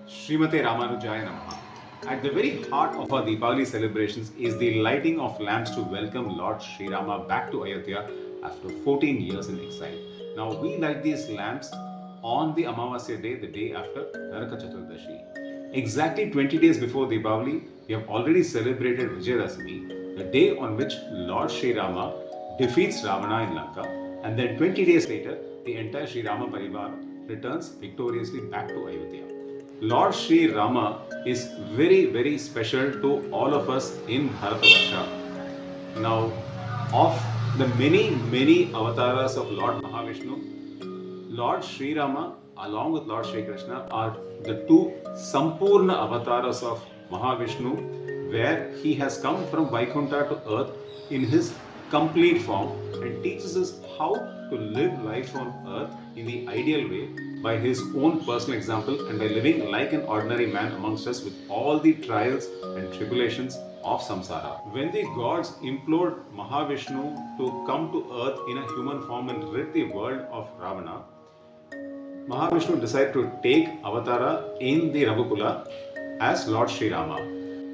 Srimate Ramanujaya Namaha. At the very heart of our Deepavali celebrations is the lighting of lamps to welcome Lord Shri Rama back to Ayodhya after 14 years in exile. Now we light these lamps on the Amavasya day, the day after Naraka Chaturdashi. Exactly 20 days before Deepavali, we have already celebrated Vijayadashmi, the day on which Lord Shri Rama defeats Raavana in Lanka, and then 20 days later, the entire Shri Rama Parivara returns victoriously back to Ayodhya. Lord Shri Rama is very special to all of us in Bharatavarsha. Now, of the many avatars of Lord Mahavishnu, Lord Shri Rama along with Lord Shri Krishna are the two Sampurna avatars of Mahavishnu, where he has come from Vaikuntha to earth in his complete form and teaches us how to live life on earth in the ideal way by his own personal example and by living like an ordinary man amongst us with all the trials and tribulations of samsara. When the gods implored Mahavishnu to come to earth in a human form and rid the world of Ravana, Mahavishnu decided to take avatara in the Raghukula as Lord Shri Rama.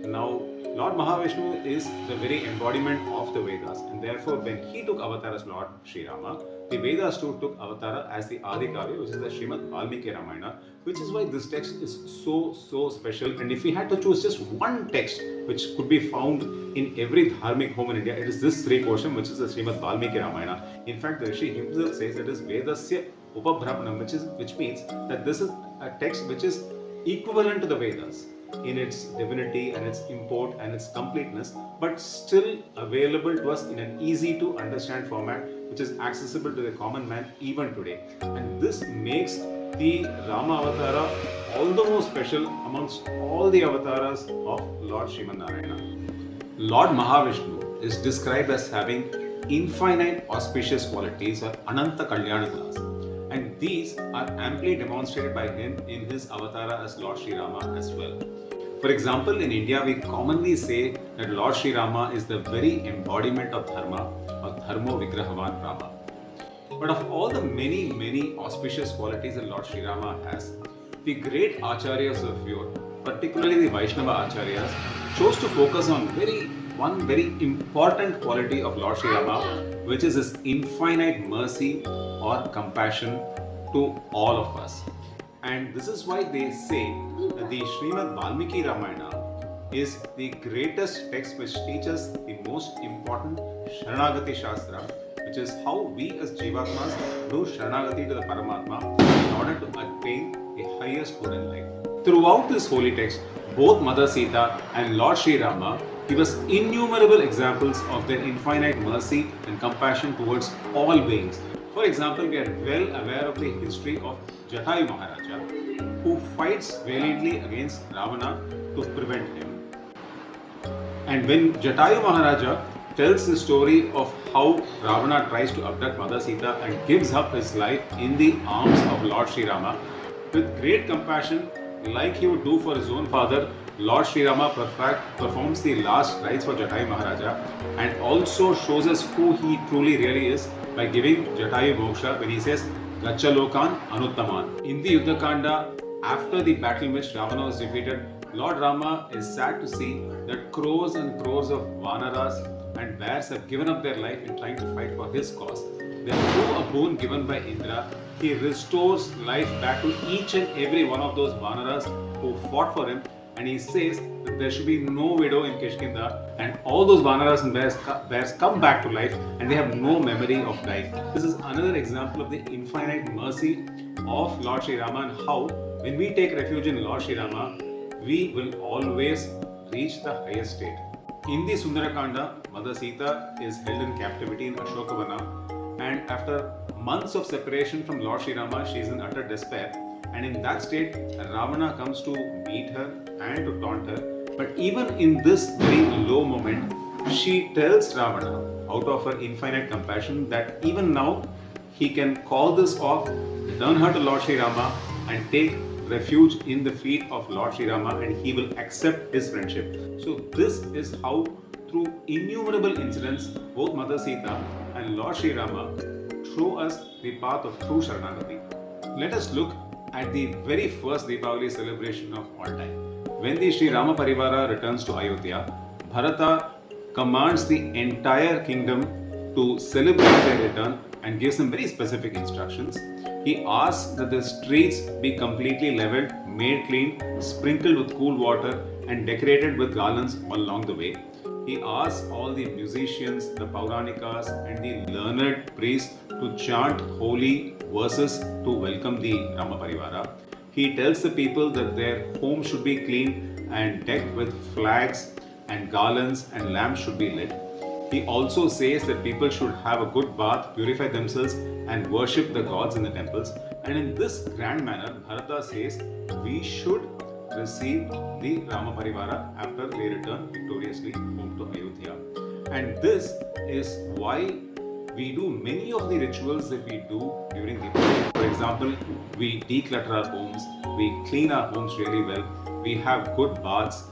Now, Lord Mahavishnu is the very embodiment of the Vedas, and therefore, when he took avatar as Lord Shri Rama, the Vedas too took avatara as the Adi Kavya, which is the Srimad Valmiki Ramayana, which is why this text is so special. And if we had to choose just one text which could be found in every dharmic home in India, it is this three portion, which is the Srimad Valmiki Ramayana. In fact, the Rishi himself says it is Vedasya Upabhramanam, which means that this is a text which is equivalent to the Vedas in its divinity and its import and its completeness, but still available to us in an easy to understand format which is accessible to the common man even today. And this makes the Rama Avatara all the more special amongst all the avatars of Lord Sriman Narayana. Lord Mahavishnu is described as having infinite auspicious qualities or Ananta Kalyana Gunas. And these are amply demonstrated by him in his avatara as Lord Shri Rama as well. For example, in India, we commonly say that Lord Shri Rama is the very embodiment of Dharma or Dharmo Vigrahavan Rama. But of all the many auspicious qualities that Lord Shri Rama has, the great Acharyas of yore, particularly the Vaishnava Acharyas, chose to focus on one very important quality of Lord Shri Rama, which is his infinite mercy or compassion to all of us. And this is why they say that the Srimad Valmiki Ramayana is the greatest text which teaches the most important Sharanagathi Shastra, which is how we as Jivatmas do Sharanagathi to the Paramatma in order to attain the highest good in life. Throughout this holy text, both Mother Sita and Lord Shri Rama give us innumerable examples of their infinite mercy and compassion towards all beings. For example, we are well aware of the history of Jataayu Maharaja, who fights valiantly against Raavana to prevent him. And when Jataayu Maharaja tells the story of how Raavana tries to abduct Mother Sita and gives up his life in the arms of Lord Shri Rama, with great compassion, like he would do for his own father, Lord Shri Rama performs the last rites for Jataayu Maharaja and also shows us who he truly really is by giving Jataayu Moksha when he says Gacha Lokan Anuttaman. In the Yuddha Kanda, after the battle in which Ravana was defeated, Lord Rama is sad to see that crores and crores of Vaanaras and Bears have given up their life in trying to fight for his cause. Then through a boon given by Indra, he restores life back to each and every one of those Vaanaras who fought for him, and he says that there should be no widow in Kishkinda, and all those Vaanaras and bears come back to life and they have no memory of life. This is another example of the infinite mercy of Lord Shri Rama and how when we take refuge in Lord Shri Rama, we will always reach the highest state. In the Sundarakanda, Mother Sita is held in captivity in Ashokavana, and after months of separation from Lord Shri Rama, she is in utter despair. And in that state, Raavana comes to meet her and to taunt her. But even in this very low moment, she tells Raavana, out of her infinite compassion, that even now he can call this off, return her to Lord Shri Rama, and take refuge in the feet of Lord Shri Rama, and he will accept his friendship. So this is how, through innumerable incidents, both Mother Sita and Lord Shri Rama show us the path of true Sharanagathi. Let us look at the very first Deepavali celebration of all time. When the Shri Rama Parivara returns to Ayodhya, Bharata commands the entire kingdom to celebrate their return and gives them very specific instructions. He asks that the streets be completely leveled, made clean, sprinkled with cool water, and decorated with garlands all along the way. He asks all the musicians, the Pauranikas, and the learned priests to chant holy verses to welcome the Rama Parivara. He tells the people that their home should be clean and decked with flags and garlands, and lamps should be lit. He also says that people should have a good bath, purify themselves, and worship the gods in the temples. And in this grand manner, Bharata says we should receive the Rama Parivara after they return victoriously home to Ayodhya. And this is why we do many of the rituals that we do during Deepavali. For example, we declutter our homes, we clean our homes really well, we have good baths,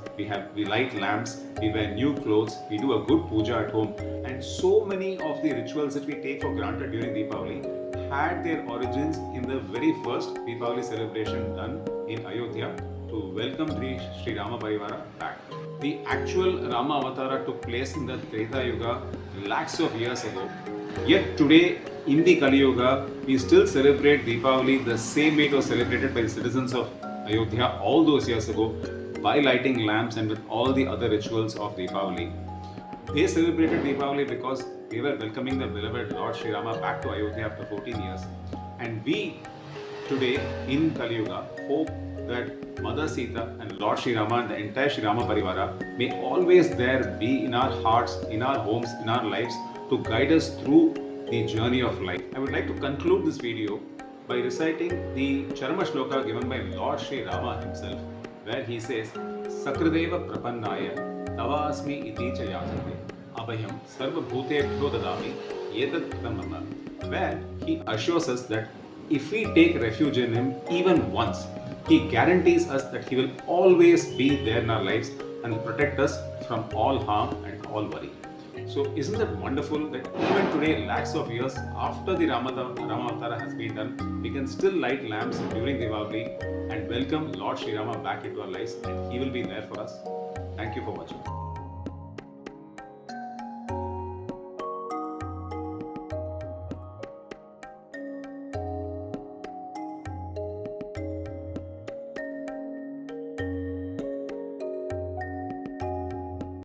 we light lamps, we wear new clothes, we do a good puja at home, and so many of the rituals that we take for granted during Deepavali had their origins in the very first Deepavali celebration done in Ayodhya to welcome Sri Rama Parivara back. The actual Rama Avatara took place in the Treta Yuga lakhs of years ago. Yet today, in the Kali Yuga, we still celebrate Deepavali the same way it was celebrated by the citizens of Ayodhya all those years ago, by lighting lamps and with all the other rituals of Deepavali. They celebrated Deepavali because they were welcoming the beloved Lord Shri Rama back to Ayodhya after 14 years. And we today in Kali Yuga hope that Mother Sita and Lord Shri Rama and the entire Shri Rama Parivara may always there be in our hearts, in our homes, in our lives to guide us through the journey of life. I would like to conclude this video by reciting the Charama Shloka given by Lord Shri Rama himself, where he says, Sakradeva Prapannaya Tavasmi iti chayasate Abhayam Sarva Bhutebhyo Dadami Yetat Tamama, where he assures us that if we take refuge in him even once, he guarantees us that he will always be there in our lives and protect us from all harm and all worry. So isn't that wonderful that even today, lakhs of years after the Rama Avatara has been done, we can still light lamps during Diwali and welcome Lord Shri Rama back into our lives, and he will be there for us. Thank you for watching.